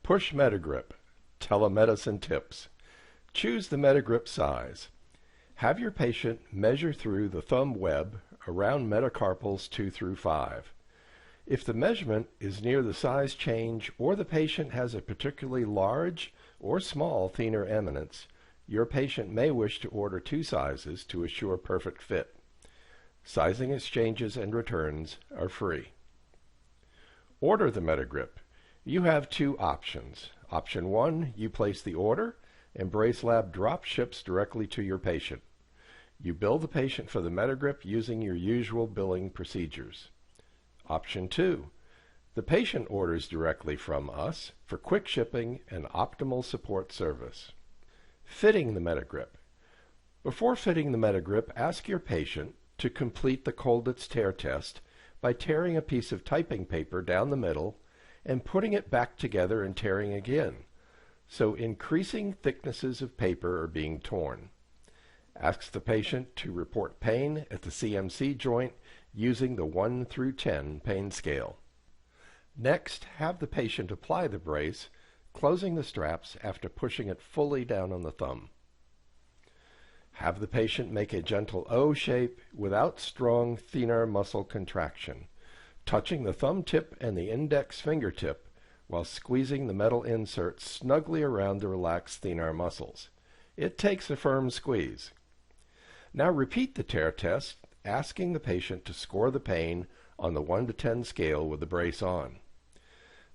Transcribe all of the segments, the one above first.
Push MetaGrip Telemedicine Tips. Choose the MetaGrip size. Have your patient measure through the thumb web around metacarpals 2 through 5. If the measurement is near the size change or the patient has a particularly large or small thenar eminence, your patient may wish to order 2 sizes to assure perfect fit. Sizing exchanges and returns are free. Order the MetaGrip. You have 2 options. Option 1, you place the order and BraceLab drop ships directly to your patient. You bill the patient for the MetaGrip using your usual billing procedures. Option 2, the patient orders directly from us for quick shipping and optimal support service. Fitting the MetaGrip. Before fitting the MetaGrip, ask your patient to complete the Colditz tear test by tearing a piece of typing paper down the middle and putting it back together and tearing again, so increasing thicknesses of paper are being torn. Ask the patient to report pain at the CMC joint using the 1 through 10 pain scale. Next, have the patient apply the brace, closing the straps after pushing it fully down on the thumb. Have the patient make a gentle O shape without strong thenar muscle contraction, touching the thumb tip and the index fingertip while squeezing the metal insert snugly around the relaxed thenar muscles. It takes a firm squeeze. Now repeat the tear test, asking the patient to score the pain on the 1 to 10 scale with the brace on.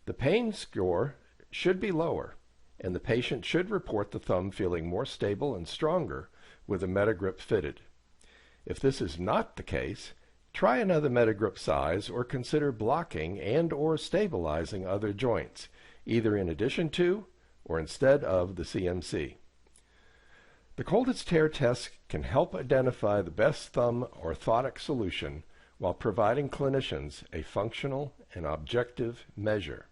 The pain score should be lower, and the patient should report the thumb feeling more stable and stronger with the MetaGrip fitted. If this is not the case, try another MetaGrip size or consider blocking and or stabilizing other joints, either in addition to or instead of the CMC. The Colditz tear test can help identify the best thumb orthotic solution while providing clinicians a functional and objective measure.